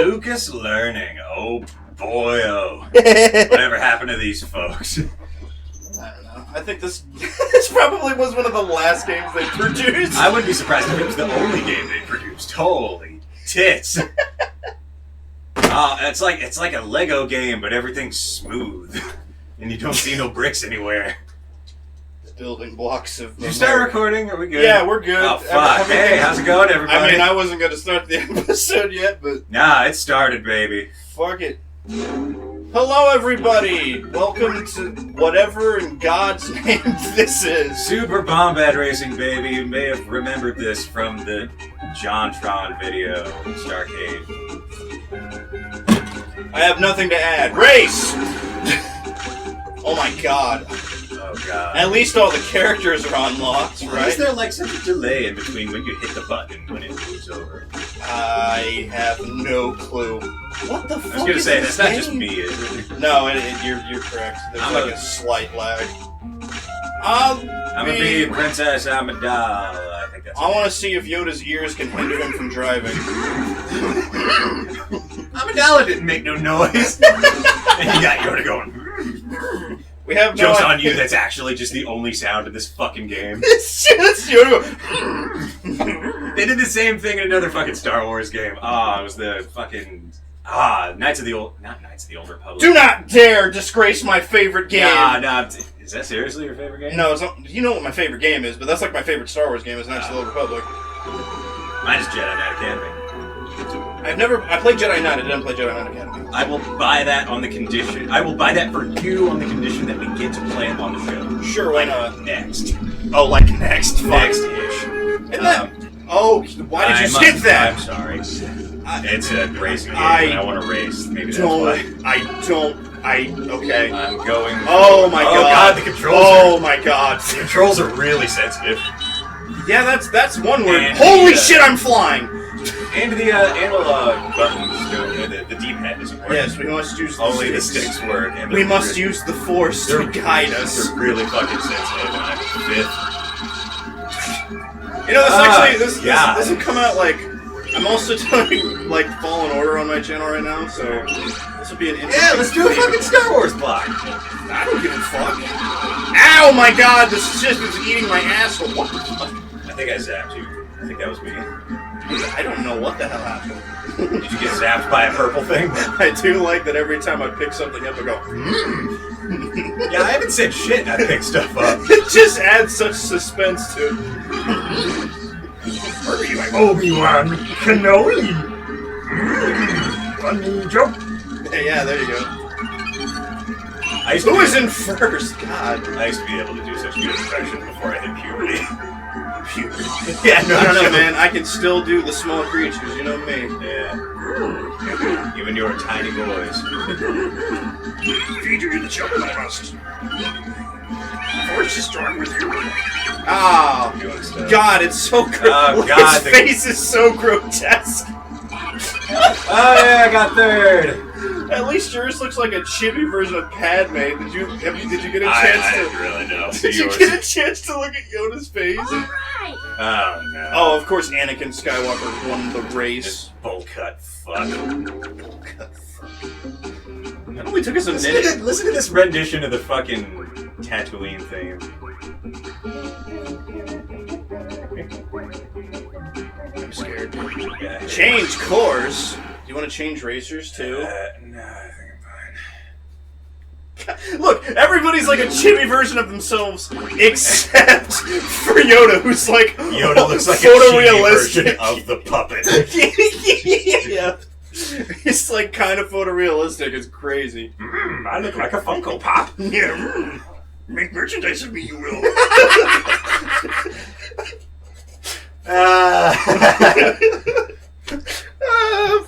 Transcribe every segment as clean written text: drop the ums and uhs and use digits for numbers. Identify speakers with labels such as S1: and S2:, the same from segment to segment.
S1: Lucas Learning. Oh boy, oh. Whatever happened to these folks?
S2: I don't know. I think this probably was one of the last games they produced.
S1: I wouldn't be surprised if it was the only game they produced. Holy tits. It's like a Lego game, but everything's smooth. And you don't see no bricks anywhere.
S2: Building blocks of...
S1: Did you start recording? Are we good?
S2: Yeah, we're good.
S1: Oh, fuck. Hey, how's it going, everybody?
S2: I mean, I wasn't going to start the episode yet, but...
S1: Nah, it started, baby.
S2: Fuck it. Hello, everybody! Welcome to whatever in God's name this is.
S1: Super Bombad Racing, baby. You may have remembered this from the JonTron video, Starcade.
S2: I have nothing to add. Race! Oh my god.
S1: Oh god.
S2: At least all the characters are unlocked, right?
S1: Why is there like such a delay in between when you hit the button and when it moves over?
S2: I have no clue. What the fuck?
S1: I was gonna say, that's not just me, is it?
S2: No, you're correct. There's like a slight lag.
S1: I'm gonna be Princess Amidala. I think that's
S2: I want to see if Yoda's ears can hinder him from driving.
S1: Amidala didn't make no noise. And you got Yoda going.
S2: We have no
S1: Joke's on you, that's actually just the only sound in this fucking game.
S2: It's Yoda.
S1: They did the same thing in another fucking Star Wars game. It was the fucking... Knights of the Old... Not Knights of the Old Republic.
S2: Do not dare disgrace my favorite game.
S1: Nah, is that seriously your favorite game?
S2: No, it's not. You know what my favorite game is, but that's like my favorite Star Wars game is Knights of the Old Republic.
S1: Mine is Jedi Knight Academy.
S2: I played Jedi Knight, I didn't play Jedi Knight Academy.
S1: I will buy that on the condition... I will buy that for you on the condition that we get to play it on the show.
S2: Sure, why not?
S1: Next.
S2: Oh, like next?
S1: Next-ish.
S2: Isn't that... why did you skip that?
S1: I'm sorry. It's a racing game, and I want to race. Maybe that's why.
S2: Okay.
S1: I'm going...
S2: Oh my god.
S1: Oh god, the controls
S2: my god.
S1: The controls are really sensitive.
S2: Yeah, that's one word.
S1: And
S2: Holy shit, I'm flying!
S1: And the analog buttons, the D-pad doesn't work.
S2: Yes, we must use the
S1: Only
S2: sticks.
S1: the sticks work. And
S2: We must use the Force to guide us.
S1: They're really fucking sensitive, and I'm fifth.
S2: You know, this will come out like... I'm also doing, like, Fallen Order on my channel right now, so this will be an interesting...
S1: Yeah, let's do a fucking Star Wars block.
S2: I don't give a fuck. Ow, my god, this shit is eating my asshole. What the fuck?
S1: I think I zapped you. I think that was me.
S2: I don't know what the hell happened.
S1: Did you get zapped by a purple thing?
S2: I do like that every time I pick something up, I go,
S1: Yeah, I haven't said shit and I picked stuff up.
S2: It just adds such suspense to it.
S1: Are you like Obi-Wan Kenobi? Jump.
S2: Yeah, there you go. Who is in first? God.
S1: I used to be able to do such good impression before I hit puberty.
S2: Yeah, no, man. I can still do the small creatures, you know me.
S1: Yeah. Even your tiny boys.
S3: Feed you to the children, I must. Force is strong with you.
S2: Oh, God, it's so grotesque. His face is so grotesque.
S1: Oh, yeah, I got third.
S2: At least yours looks like a chibi version of Padme. Did you get a chance
S1: I didn't really know.
S2: Did you get a chance to look at Yoda's face?
S3: Alright.
S1: Oh, no.
S2: Oh, of course Anakin Skywalker won the race.
S1: This bowl cut fuck.
S2: It only took us a minute.
S1: Listen to this rendition of the fucking Tatooine theme.
S2: I'm scared.
S1: Yeah.
S2: Change course? Do you want to change racers too?
S1: No, I think I'm fine.
S2: Look, everybody's like a chibi version of themselves, except for Yoda, who's like
S1: Yoda looks like a chibi version of the puppet.
S2: Yeah. He's like kind of photorealistic. It's crazy.
S1: I look like a Funko Pop.
S3: Yeah. Make merchandise of me, you will.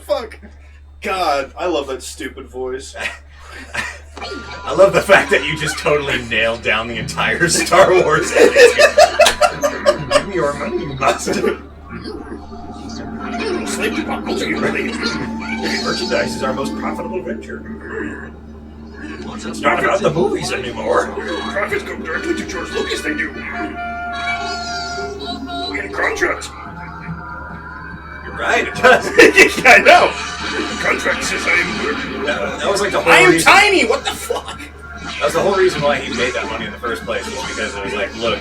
S2: Fuck. God, I love that stupid voice.
S1: I love the fact that you just totally nailed down the entire Star Wars ending. Give me your money, you bastard.
S3: Slave to pop culture, you really.
S1: Merchandise is our most profitable venture. It's not about the movies anymore.
S3: Profits go directly to George Lucas, they do. In contract.
S1: You're right, it does.
S2: I know.
S3: The contract says I am good.
S1: That was like the whole
S2: I am
S1: reason.
S2: tiny. What the fuck?
S1: That was the whole reason why he made that money in the first place, was because it was like, look,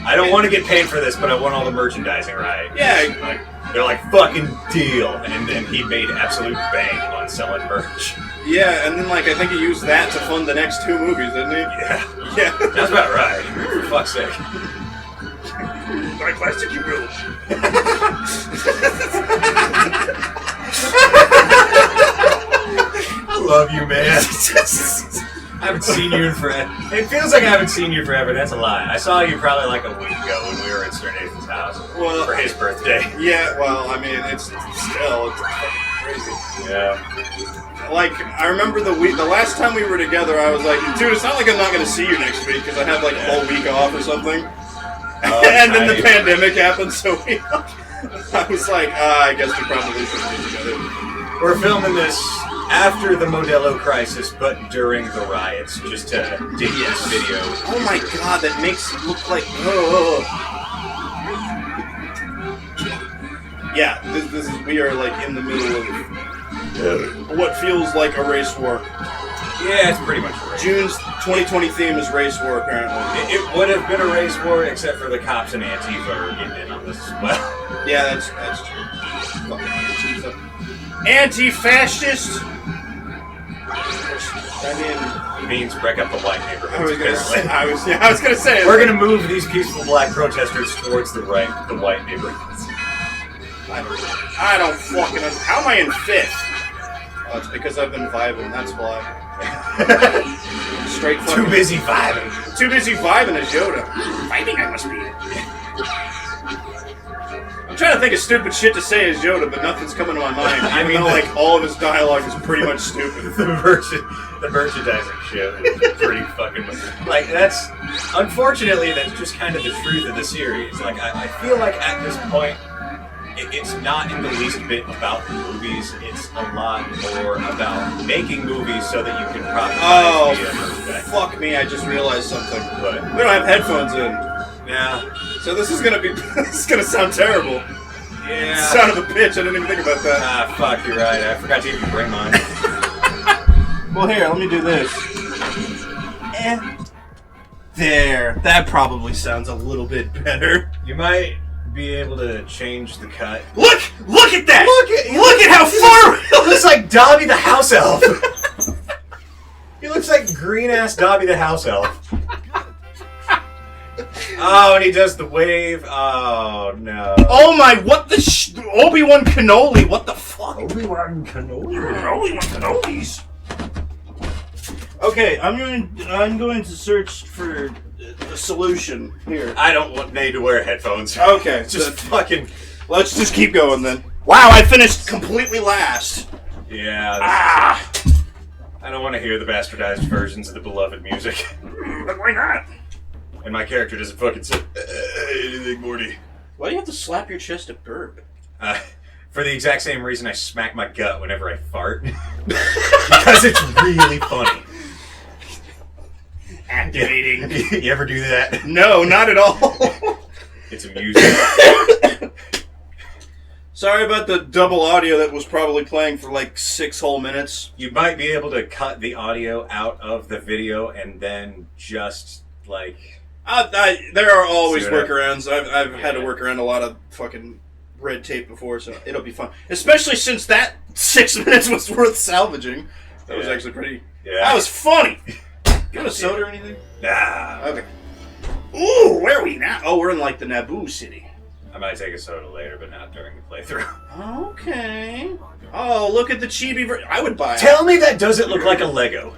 S1: I don't want to get paid for this, but I want all the merchandising right.
S2: Yeah.
S1: Like, they're like, fucking deal. And then he made absolute bank on selling merch.
S2: Yeah, and then like I think he used that to fund the next 2 movies, didn't he?
S1: Yeah.
S2: Yeah.
S1: That's about right. For fuck's sake.
S3: Buy plastic, you will.
S1: I love you, man. I haven't seen you in forever. It feels like I haven't seen you forever. That's a lie. I saw you probably like a week ago when we were at Sir Nathan's house for his birthday.
S2: Yeah, well, I mean, it's fucking crazy.
S1: Yeah.
S2: Like, I remember the last time we were together, I was like, dude, it's not like I'm not going to see you next week, because I have like a whole week off or something. And then the pandemic happened, so I was like, I guess we probably should be together.
S1: We're filming this after the Modelo crisis, but during the riots, just to dig this video.
S2: Oh my god, that makes it look like... Yeah, this is... We are like in the middle of what feels like a race war.
S1: Yeah, it's pretty much a race.
S2: June's 2020 theme is race war, apparently.
S1: It would have been a race war, except for the cops and Antifa are getting in on this as well.
S2: Yeah, that's true. Fucking Antifa. Anti-fascist! I mean...
S1: Means break up the white neighborhoods.
S2: I was gonna say...
S1: We're gonna move these peaceful black protesters towards the white neighborhoods.
S2: I don't fucking... How am I in 5th? Oh, it's because I've been vibing, that's why. Straight fucking...
S1: Too busy vibing.
S2: Too busy vibing as Yoda.
S3: Vibing, I must be.
S2: I'm trying to think of stupid shit to say as Yoda, but nothing's coming to my mind.
S1: I mean,
S2: like, all of his dialogue is pretty much stupid.
S1: The merchandising shit is pretty fucking... Like, that's... Unfortunately, that's just kind of the truth of the series. Like, I feel like at this point, it's not in the least bit about the movies. It's a lot more about making movies so that you can profit via merchandise.
S2: Fuck me, I just realized something.
S1: What?
S2: We don't have headphones in.
S1: Yeah.
S2: So this is gonna be... this is gonna sound terrible.
S1: Yeah.
S2: Son of a bitch, I didn't even think about that.
S1: Ah, fuck, you're right. I forgot to even bring mine.
S2: Well, here, let me do this. There. That probably sounds a little bit better.
S1: You might be able to change the cut.
S2: Look at that! Look at how far...
S1: He looks like Dobby the house elf. He looks like green-ass Dobby the house elf. Oh, and he does the wave. Oh, no.
S2: Oh my, what the Obi-Wan Kenobi, what the fuck?
S1: Obi-Wan Kenobi.
S3: Only one cannolis.
S2: Okay, I'm going to search for a solution here.
S1: I don't need to wear headphones.
S2: Okay,
S1: Just fucking...
S2: let's just keep going then. Wow, I finished completely last.
S1: Yeah. I don't want to hear the bastardized versions of the beloved music.
S3: But why not?
S1: And my character doesn't fucking say anything, Morty.
S2: Why do you have to slap your chest to burp?
S1: For the exact same reason I smack my gut whenever I fart. Because it's really funny.
S2: Activating.
S1: You ever do that?
S2: No, not at all.
S1: It's amusing.
S2: Sorry about the double audio that was probably playing for like 6 whole minutes.
S1: You might be able to cut the audio out of the video and then just, like...
S2: There are always
S1: See what
S2: workarounds. I've had to work around a lot of fucking red tape before, so it'll be fun. Especially since that 6 minutes was worth salvaging. That was actually pretty...
S1: Yeah.
S2: That was funny! You want a soda or anything?
S1: Nah.
S2: Okay. Ooh, where are we now? Oh, we're in like the Naboo city.
S1: I might take a soda later, but not during the playthrough.
S2: Okay. Oh, look at the chibi version. I would buy it.
S1: Tell me that doesn't look like a Lego.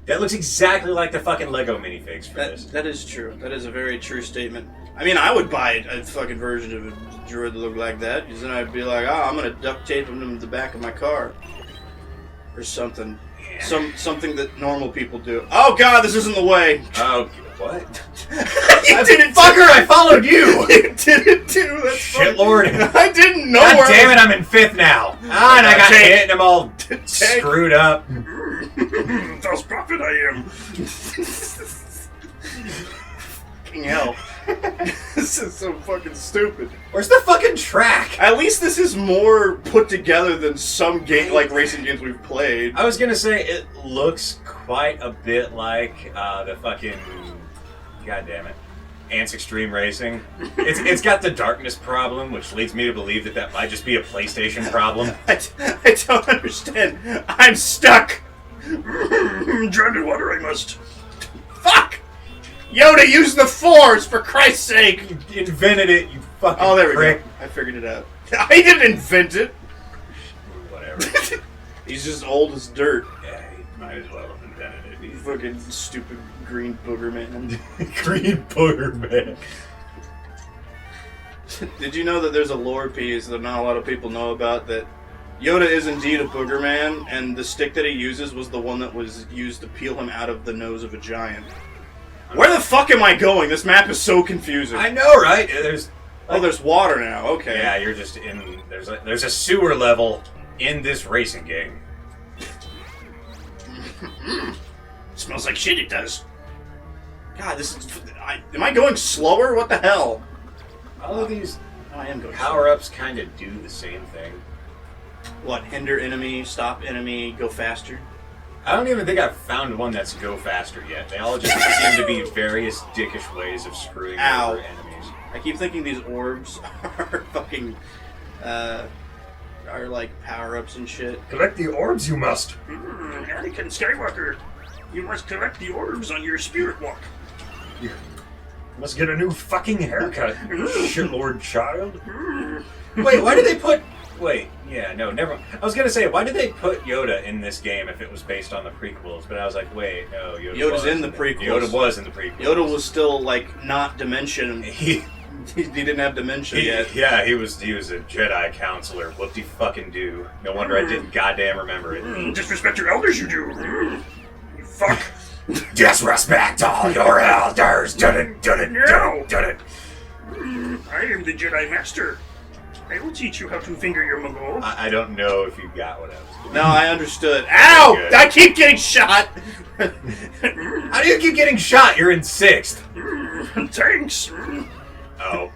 S1: That looks exactly like the fucking Lego minifigs for this.
S2: That is true. That is a very true statement. I mean, I would buy a fucking version of a droid that looked like that, because then I'd be like, I'm gonna duct tape him to the back of my car. Or something.
S1: Yeah.
S2: Something that normal people do. Oh god, this isn't the way!
S1: Oh, what?
S2: You didn't
S1: Fucker, I followed you!
S2: You didn't do that.
S1: Shit lord.
S2: I didn't know
S1: God
S2: where
S1: damn it, I'm in 5th now. Ah, and I got hit and I'm all screwed up.
S3: Thus prophet I am.
S2: Fucking hell. This is so fucking stupid.
S1: Where's the fucking track?
S2: At least this is more put together than some game like racing games we've played.
S1: I was gonna say it looks quite a bit like the fucking, god damn it, Ants Extreme Racing. It's got the darkness problem, which leads me to believe that might just be a PlayStation problem.
S2: I don't understand. I'm stuck.
S3: Drowned water, I must.
S2: Fuck! Yoda, use the Force, for Christ's sake!
S1: You invented it, you fucking
S2: Oh, there we
S1: prick.
S2: go. I figured it out. I didn't invent it.
S1: Whatever.
S2: He's just old as dirt.
S1: Yeah, he might as well have invented it.
S2: You fucking stupid green booger man.
S1: Green booger man.
S2: Did you know that there's a lore piece that not a lot of people know about, that Yoda is indeed a booger man, and the stick that he uses was the one that was used to peel him out of the nose of a giant? Where the fuck am I going? This map is so confusing.
S1: I know, right?
S2: There's water now. Okay.
S1: Yeah, you're just in. There's a sewer level in this racing game.
S3: Smells like shit, it does.
S2: God, this is. Am I going slower? What the hell?
S1: All of these
S2: Oh, I am going
S1: power-ups kind of do the same thing.
S2: slower. What? Hinder enemy, stop enemy, go faster?
S1: I don't even think I've found one that's go faster yet. They all just seem to be various dickish ways of screwing
S2: Ow.
S1: over enemies.
S2: I keep thinking these orbs are fucking. Are like power ups and shit.
S1: Collect the orbs, you must.
S3: Anakin Skywalker, you must collect the orbs on your spirit walk.
S1: You must get a new fucking haircut, shitlord child. Wait, why did they put... Wait, yeah, no, never... I was gonna say, why did they put Yoda in this game if it was based on the prequels? But I was like, wait, no,
S2: Yoda's in the prequels.
S1: Yoda was in the prequels.
S2: Yoda was still like not dimension. He didn't have dementia yet.
S1: Yeah, he was a Jedi counselor. Whoop-de fucking do. No wonder I didn't goddamn remember it.
S3: Disrespect your elders, you do. You fuck.
S1: Disrespect all your elders. Did it.
S3: No. I am the Jedi Master. I will teach you how to finger your Mongol.
S1: I don't know if you got what I was doing.
S2: No, I understood. Ow!
S1: Good.
S2: I keep getting shot!
S1: How do you keep getting shot? You're in 6th.
S3: Thanks.
S1: Oh.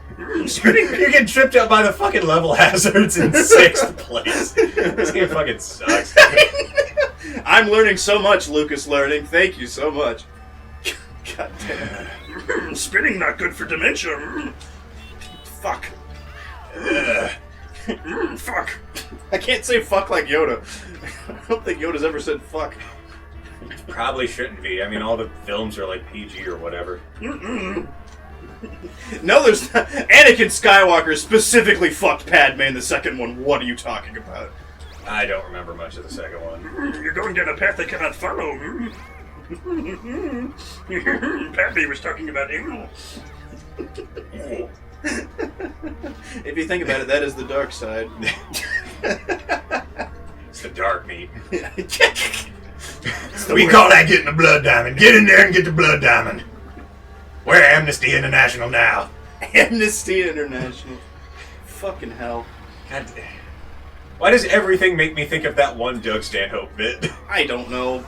S3: Spinning.
S1: You're getting tripped up by the fucking level hazards in 6th place. This game fucking sucks.
S2: I'm learning so much, Lucas Learning. Thank you so much. God damn.
S3: Spinning not good for dementia.
S2: Fuck.
S3: Fuck.
S2: I can't say fuck like Yoda. I don't think Yoda's ever said fuck.
S1: Probably shouldn't be. I mean, all the films are like PG or whatever.
S2: No, there's not. Anakin Skywalker specifically fucked Padme in the second one. What are you talking about?
S1: I don't remember much of the second one.
S3: You're going down a path I cannot follow. Pappy was talking about anal.
S2: If you think about it, that is the dark side.
S1: It's the dark meat.
S2: The
S1: We
S2: worst.
S1: call that getting the blood diamond. Get in there and get the blood diamond. We're Amnesty International now.
S2: Amnesty International. Fucking hell.
S1: God damn. Why does everything make me think of that one Doug Stanhope bit?
S2: I don't know.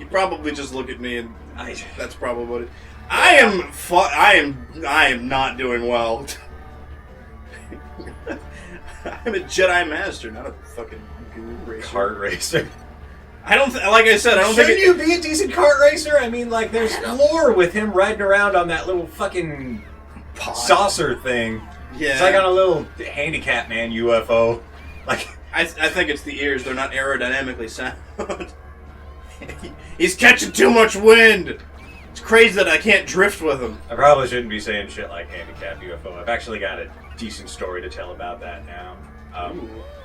S2: You probably just look at me and
S1: I
S2: that's probably what it. I am not doing well. I'm a Jedi Master, not a fucking guru racer.
S1: Kart racer.
S2: I don't like I said, I don't
S1: Shouldn't
S2: think
S1: you be a decent kart racer? I mean, like, there's lore with him riding around on that little fucking saucer thing.
S2: Yeah.
S1: It's like on a little handicap man UFO. Like,
S2: I think it's the ears, they're not aerodynamically sound. He's catching too much wind! It's crazy that I can't drift with him.
S1: I probably shouldn't be saying shit like handicap UFO. I've actually got a decent story to tell about that now.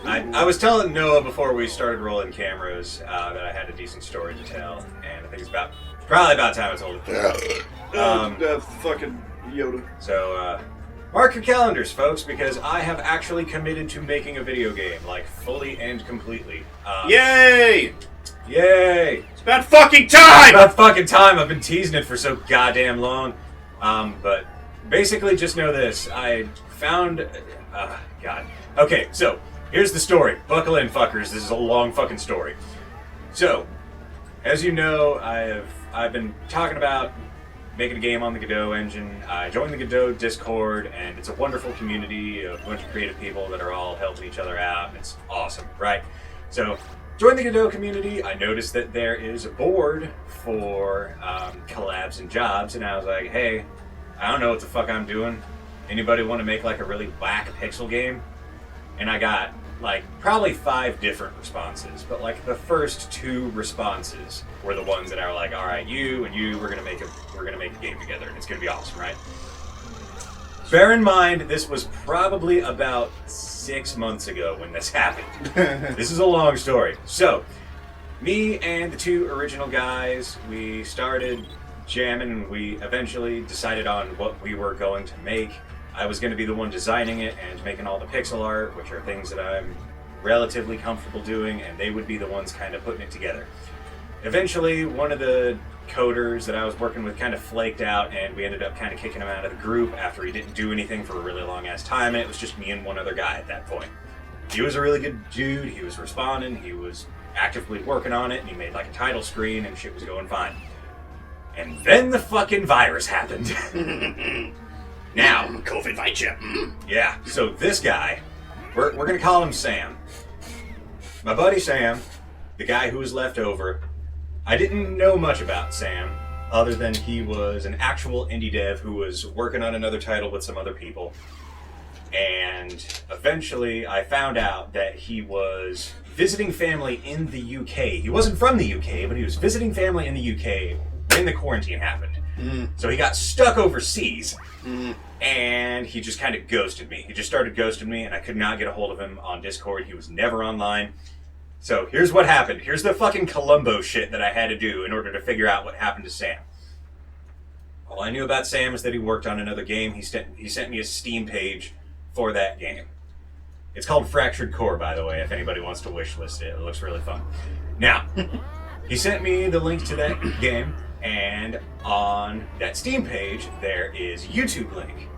S1: I was telling Noah before we started rolling cameras that I had a decent story to tell, and I think it's probably about time I told it.
S2: Fucking Yoda.
S1: So, mark your calendars, folks, because I have actually committed to making a video game, like, fully and completely.
S2: Yay!
S1: Yay!
S2: It's about fucking time!
S1: About fucking time. I've been teasing it for so goddamn long. But basically, just know this. I found... God. Okay, so, here's the story. Buckle in, fuckers. This is a long fucking story. So, as you know, I've been talking about making a game on the Godot engine. I joined the Godot Discord, and it's a wonderful community of a bunch of creative people that are all helping each other out, and it's awesome, right? So, join the Godot community. I noticed that there is a board for collabs and jobs, and I was like, hey, I don't know what the fuck I'm doing. Anybody want to make like a really whack pixel game? And I got like probably 5 different responses, but like the first 2 responses were the ones that are like, all right, you and you, we're gonna make a game together, and it's gonna be awesome, right? Bear in mind, this was probably about 6 months ago when this happened. This is a long story. So, me and the 2 original guys, we started jamming, and we eventually decided on what we were going to make. I was going to be the one designing it and making all the pixel art, which are things that I'm relatively comfortable doing, and they would be the ones kind of putting it together. Eventually, one of the coders that I was working with kind of flaked out, and we ended up kind of kicking him out of the group after he didn't do anything for a really long ass time, and it was just me and one other guy at that point. He was a really good dude, he was responding, he was actively working on it, and he made like a title screen, and shit was going fine. And then the fucking virus happened. Now,
S2: COVID fight you.
S1: yeah, so this guy, we're gonna call him Sam. My buddy Sam, the guy who was left over, I didn't know much about Sam, other than he was an actual indie dev who was working on another title with some other people. And eventually I found out that he was visiting family in the UK. He wasn't from the UK, but he was visiting family in the UK when the quarantine happened. So he got stuck overseas, and he just kind of ghosted me. He just started ghosting me, and I could not get a hold of him on Discord. He was never online. So here's what happened. Here's the fucking Columbo shit that I had to do in order to figure out what happened to Sam. All I knew about Sam is that he worked on another game. He sent me a Steam page for that game. It's called Fractured Core, by the way, if anybody wants to wishlist it. It looks really fun. Now, he sent me the link to that game, and on that Steam page, there is a YouTube link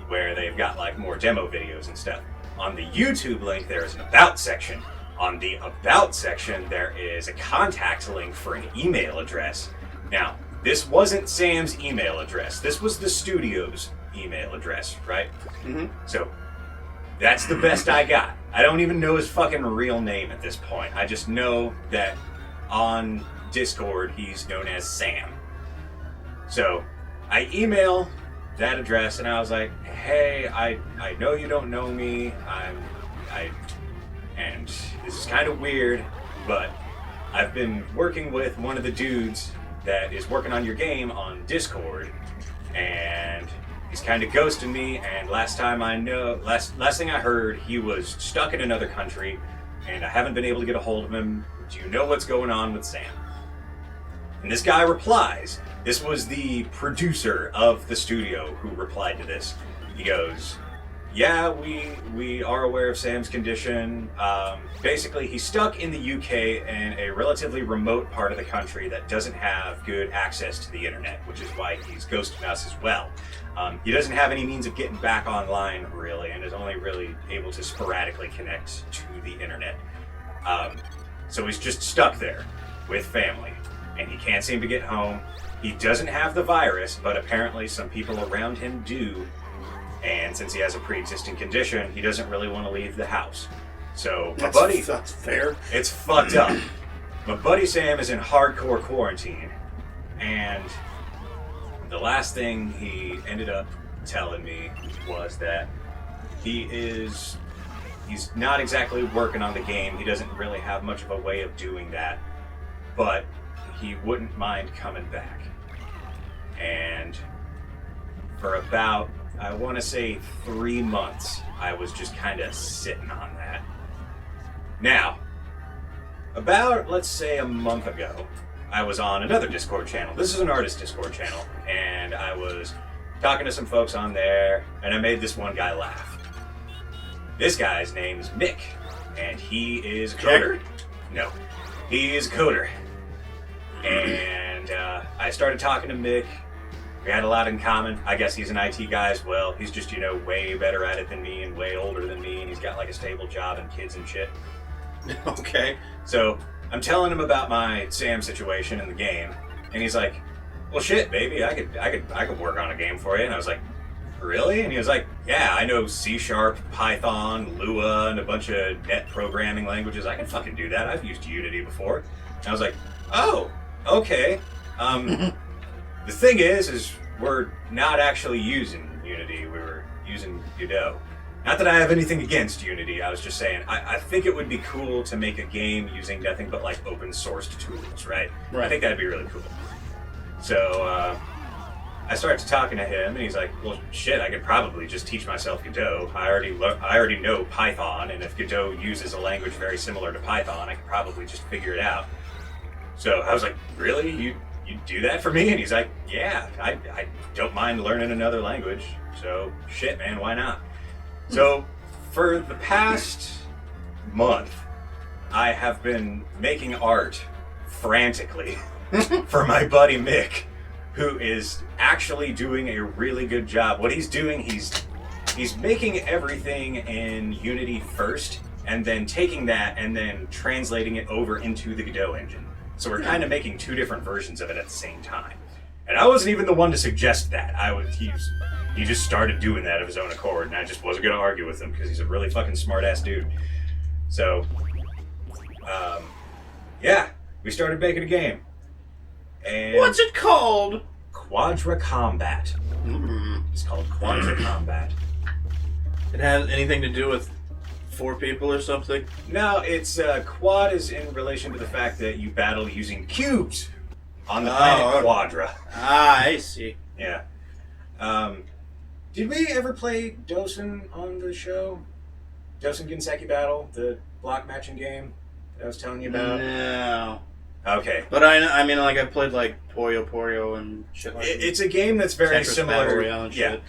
S1: where they've got like more demo videos and stuff. On the YouTube link, there is an About section. On the About section, there is a contact link for an email address. Now, this wasn't Sam's email address. This was the studio's email address, right? So, that's the best I got. I don't even know his fucking real name at this point. I just know that on Discord, he's known as Sam. So, I email that address, and I was like, hey, I know you don't know me, and this is kind of weird, but I've been working with one of the dudes that is working on your game on Discord, and he's kind of ghosting me, and last thing I heard, he was stuck in another country, and I haven't been able to get a hold of him. Do you know what's going on with Sam? And this guy replies, this was the producer of the studio who replied to this. He goes, yeah, we are aware of Sam's condition. Basically, he's stuck in the UK in a relatively remote part of the country that doesn't have good access to the internet, which is why he's ghosting us as well. He doesn't have any means of getting back online, really, and is only really able to sporadically connect to the internet. So he's just stuck there with family, and he can't seem to get home. He doesn't have the virus, but apparently some people around him do. And since he has a pre-existing condition, he doesn't really want to leave the house. So my buddy...
S2: That's fair.
S1: It's fucked up. My buddy Sam is in hardcore quarantine. And the last thing he ended up telling me was that he's not exactly working on the game. He doesn't really have much of a way of doing that. But he wouldn't mind coming back. And for about, I want to say 3 months, I was just kind of sitting on that. Now, about, let's say a month ago, I was on another Discord channel. This is an artist Discord channel, and I was talking to some folks on there, and I made this one guy laugh. This guy's name is Mick, and he is a coder. No, he is a coder. And I started talking to Mick. We had a lot in common. I guess he's an IT guy as well. He's just, way better at it than me and way older than me, and he's got like a stable job and kids and shit.
S2: Okay.
S1: So I'm telling him about my Sam situation in the game, and he's like, well, shit, baby, I could work on a game for you. And I was like, really? And he was like, yeah, I know C#, Python, Lua, and a bunch of net programming languages. I can fucking do that. I've used Unity before. And I was like, oh, okay. The thing is we're not actually using Unity. We were using Godot. Not that I have anything against Unity. I was just saying, I think it would be cool to make a game using nothing but like open sourced tools, right? I think that'd be really cool. So, I started talking to him, and he's like, well, shit, I could probably just teach myself Godot. I already know Python, and if Godot uses a language very similar to Python, I could probably just figure it out. So I was like, really? You do that for me? And he's like, yeah, I don't mind learning another language. So, shit, man, why not? So, for the past month, I have been making art frantically for my buddy Mick, who is actually doing a really good job. What he's doing, he's making everything in Unity first, and then taking that and then translating it over into the Godot engine. So we're kind of making two different versions of it at the same time. And I wasn't even the one to suggest that. He just started doing that of his own accord, and I just wasn't going to argue with him because he's a really fucking smart-ass dude. So, yeah, we started making a game. And
S2: what's it called?
S1: Quadra Combat. It's called Quadra Combat.
S2: It has anything to do with 4 people or something?
S1: No, it's quad is in relation to the fact that you battle using cubes on the planet Quadra.
S2: Ah, I see.
S1: Yeah. Did we ever play Dosen on the show? Dosen Ginseki Battle, the block matching game that I was telling you about?
S2: No.
S1: Okay.
S2: But I mean, like, I played, like, Puyo and shit like that.
S1: It's a game that's very
S2: Tetris
S1: similar.
S2: Battle Royale and shit.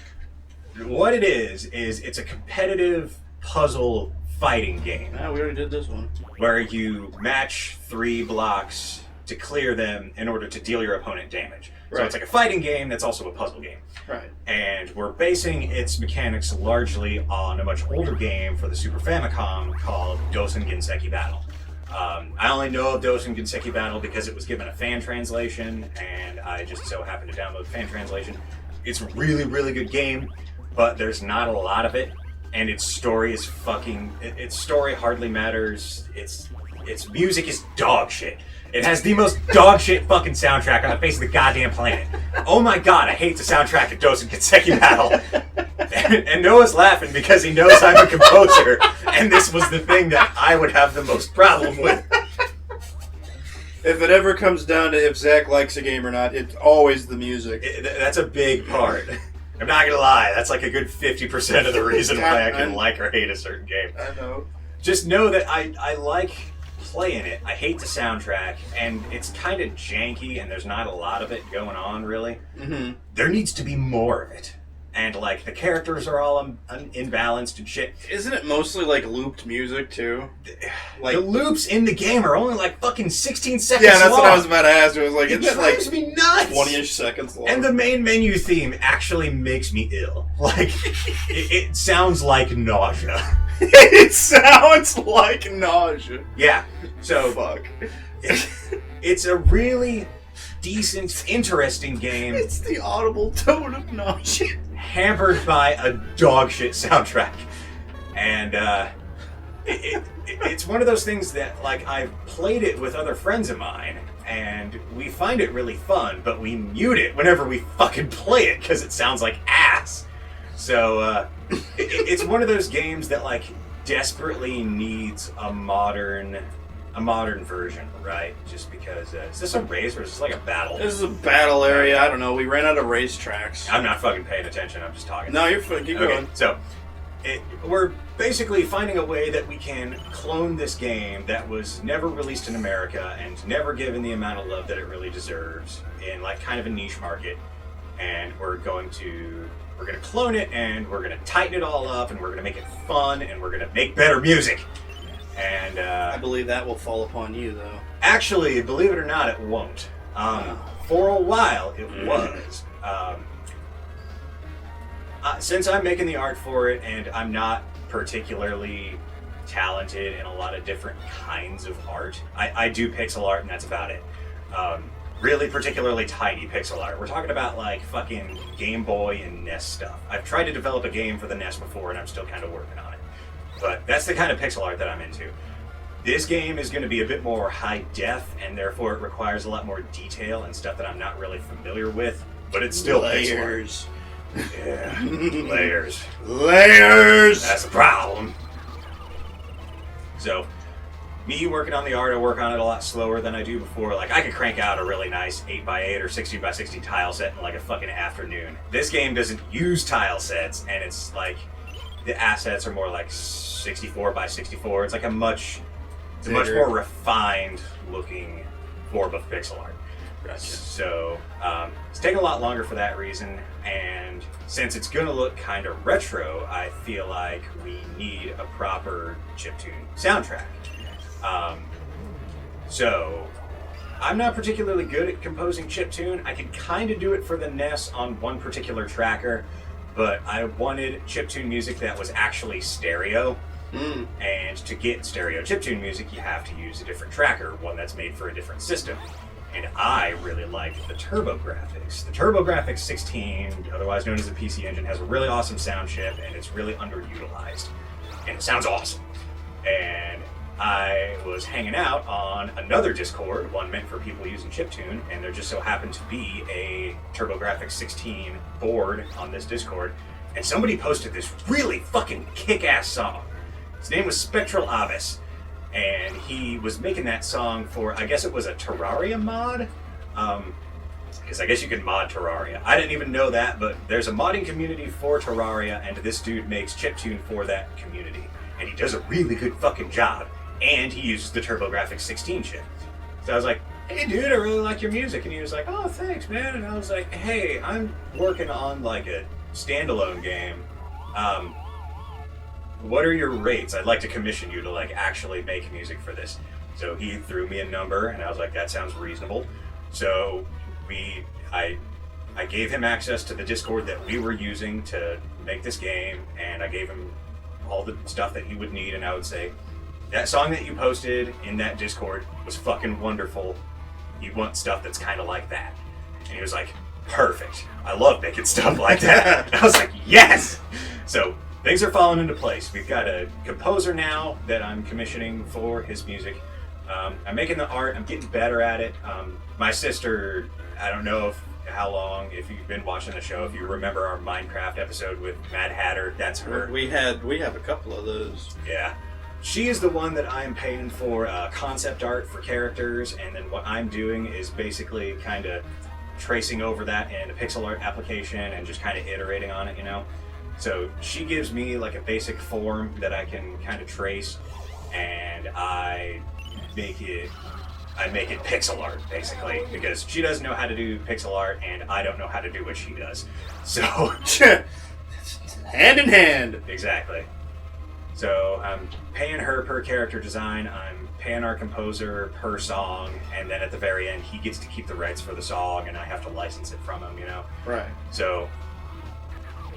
S1: What it is it's a competitive puzzle fighting game.
S2: Ah, we already did this one.
S1: Where you match 3 blocks to clear them in order to deal your opponent damage. So
S2: Right.
S1: it's like a fighting game that's also a puzzle game.
S2: Right.
S1: And we're basing its mechanics largely on a much older game for the Super Famicom called Dosen Ginseki Battle. I only know of Dosen Ginseki Battle because it was given a fan translation, and I just so happened to download the fan translation. It's a really, really good game, but there's not a lot of it, and its story is its story hardly matters. Its music is dog shit. It has the most dog shit fucking soundtrack on the face of the goddamn planet. Oh my god, I hate the soundtrack of Dosen Ginseki Battle. And Noah's laughing because he knows I'm a composer, and this was the thing that I would have the most problem with.
S2: If it ever comes down to if Zach likes a game or not, it's always the music.
S1: That's a big part. I'm not gonna lie, that's like a good 50% of the reason why I can like or hate a certain game.
S2: I know.
S1: Just know that I like playing it. I hate the soundtrack, and it's kind of janky, and there's not a lot of it going on, really.
S2: Mm-hmm.
S1: There needs to be more of it. And, like, the characters are all imbalanced and shit.
S2: Isn't it mostly, like, looped music, too?
S1: Like, the loops in the game are only, like, fucking 16 seconds long.
S2: Yeah, that's what I was about to ask. It was like,
S1: it
S2: isn't it, like,
S1: drives me nuts!
S2: 20-ish seconds long?
S1: And the main menu theme actually makes me ill. Like, it sounds like nausea.
S2: It sounds like nausea.
S1: Yeah, so...
S2: Fuck.
S1: It's a really decent, interesting game.
S2: It's the audible tone of nausea.
S1: Hampered by a dog shit soundtrack. And it's one of those things that, like, I've played it with other friends of mine, and we find it really fun, but we mute it whenever we fucking play it because it sounds like ass. So it's one of those games that, like, desperately needs a modern version, right? Just because is this a race or is this like a battle?
S2: This is a battle area. I don't know. We ran out of racetracks.
S1: I'm not fucking paying attention. I'm just talking.
S2: No, you're fine. Keep going.
S1: So we're basically finding a way that we can clone this game that was never released in America and never given the amount of love that it really deserves in, like, kind of a niche market. And we're going to clone it, and we're going to tighten it all up, and we're going to make it fun, and we're going to make better music. And
S2: I believe that will fall upon you, though.
S1: Actually, believe it or not, it won't. For a while, it was. Since I'm making the art for it, and I'm not particularly talented in a lot of different kinds of art, I do pixel art, and that's about it. really particularly tiny pixel art. We're talking about like fucking Game Boy and NES stuff. I've tried to develop a game for the NES before and I'm still kind of working on it. But that's the kind of pixel art that I'm into. This game is going to be a bit more high def and therefore it requires a lot more detail and stuff that I'm not really familiar with. But it's still
S2: layers.
S1: Yeah, layers.
S2: Layers!
S1: That's the problem. So, me working on the art, I work on it a lot slower than I do before. Like, I could crank out a really nice 8x8 or 16x16 tile set in like a fucking afternoon. This game doesn't use tile sets, and it's like, the assets are more like 64x64. It's like a much more refined looking form of pixel art.
S2: Gotcha.
S1: So, it's taking a lot longer for that reason, and since it's going to look kind of retro, I feel like we need a proper chiptune soundtrack. So, I'm not particularly good at composing chiptune. I could kind of do it for the NES on one particular tracker, but I wanted chiptune music that was actually stereo. And to get stereo chiptune music, you have to use a different tracker, one that's made for a different system. And I really like the TurboGrafx. The TurboGrafx 16, otherwise known as the PC Engine, has a really awesome sound chip, and it's really underutilized. And it sounds awesome. And I was hanging out on another Discord, one meant for people using chiptune, and there just so happened to be a TurboGrafx 16 board on this Discord, and somebody posted this really fucking kick-ass song. His name was Spectral Abyss. And he was making that song for, I guess it was a Terraria mod? Because I guess you can mod Terraria. I didn't even know that, but there's a modding community for Terraria, and this dude makes chiptune for that community. And he does a really good fucking job. And he uses the TurboGrafx 16 chip. So I was like, hey dude, I really like your music. And he was like, oh, thanks, man. And I was like, hey, I'm working on like a standalone game. What are your rates? I'd like to commission you to like actually make music for this. So he threw me a number and I was like, that sounds reasonable. So I gave him access to the Discord that we were using to make this game, and I gave him all the stuff that he would need, and I would say, that song that you posted in that Discord was fucking wonderful. You want stuff that's kind of like that. And he was like, perfect. I love making stuff like that. And I was like, yes! So things are falling into place. We've got a composer now that I'm commissioning for his music. I'm making the art. I'm getting better at it. My sister, I don't know if you've been watching the show, if you remember our Minecraft episode with Mad Hatter, that's her.
S2: We have a couple of those.
S1: Yeah. She is the one that I'm paying for concept art for characters, and then what I'm doing is basically kind of tracing over that in a pixel art application and just kind of iterating on it, you know? So she gives me like a basic form that I can kind of trace, and I make it pixel art, basically, because she doesn't know how to do pixel art, and I don't know how to do what she does. So,
S2: hand in hand.
S1: Exactly. So I'm paying her per character design, I'm paying our composer per song, and then at the very end, he gets to keep the rights for the song, and I have to license it from him, you know?
S2: Right.
S1: So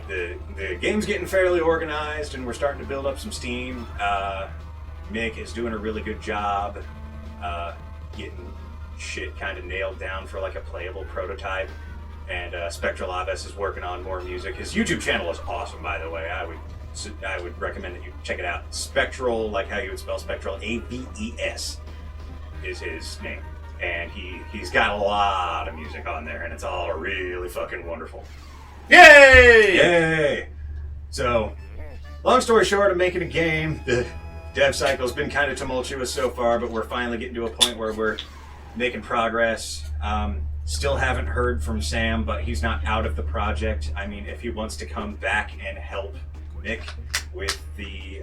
S1: the game's getting fairly organized, and we're starting to build up some steam. Mick is doing a really good job getting shit kind of nailed down for like a playable prototype, and Spectral Abyss is working on more music. His YouTube channel is awesome, by the way. I would recommend that you check it out. Spectral, like how you would spell Spectral, ABES is his name, and he's got a lot of music on there, and it's all really fucking wonderful.
S2: Yay!
S1: Yay! So, long story short, I'm making a game. The dev cycle's been kind of tumultuous so far, but we're finally getting to a point where we're making progress. Still haven't heard from Sam, but he's not out of the project. I mean, if he wants to come back and help Mick with the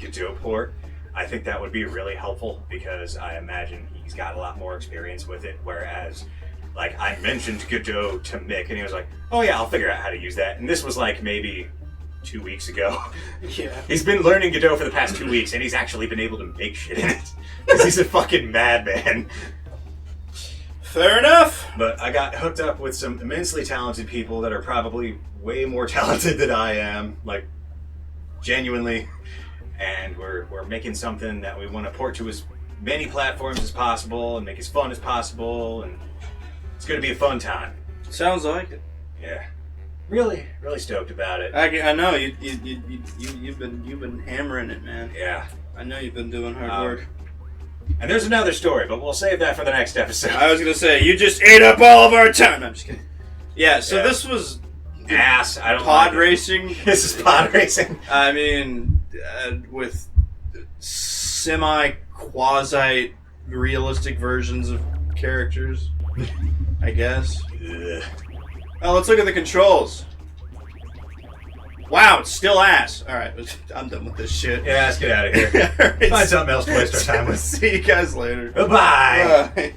S1: Godot port, I think that would be really helpful, because I imagine he's got a lot more experience with it, whereas like I mentioned Godot to Mick and he was like, oh yeah, I'll figure out how to use that. And this was like maybe 2 weeks ago.
S2: Yeah.
S1: He's been learning Godot for the past 2 weeks, and he's actually been able to make shit in it. Because he's a fucking madman.
S2: Fair enough.
S1: But I got hooked up with some immensely talented people that are probably way more talented than I am. Like, genuinely. And we're making something that we want to port to as many platforms as possible and make as fun as possible. And It's going to be a fun time.
S2: Sounds like it.
S1: Yeah. Really stoked about it.
S2: I know you've been hammering it, man.
S1: Yeah.
S2: I know you've been doing hard work.
S1: And there's another story, but we'll save that for the next episode.
S2: I was gonna say you just ate up all of our time. No, I'm just kidding. Yeah. So this was
S1: ass. I don't
S2: pod
S1: like
S2: racing.
S1: This is pod racing.
S2: I mean, with quasi realistic versions of characters, I guess.
S1: Ugh.
S2: Oh, let's look at the controls. Wow, it's still ass. All right, I'm done with this shit.
S1: Yeah, let's get out of here.
S2: All right,
S1: Find something else to waste our time with.
S2: See you guys later.
S1: Bye.
S2: Bye.